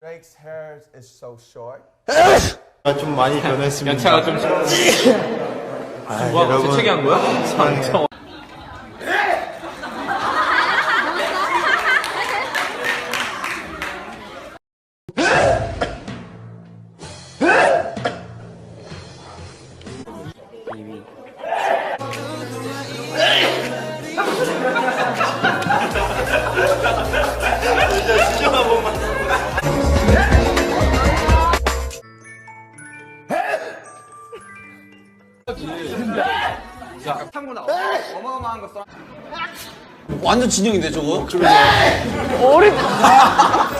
Drake's hair is so short. 좀 많이 변했습니다. 연차가 좀 뭐 재채기 한 거야? 완전 진영인데 저거? 어리다.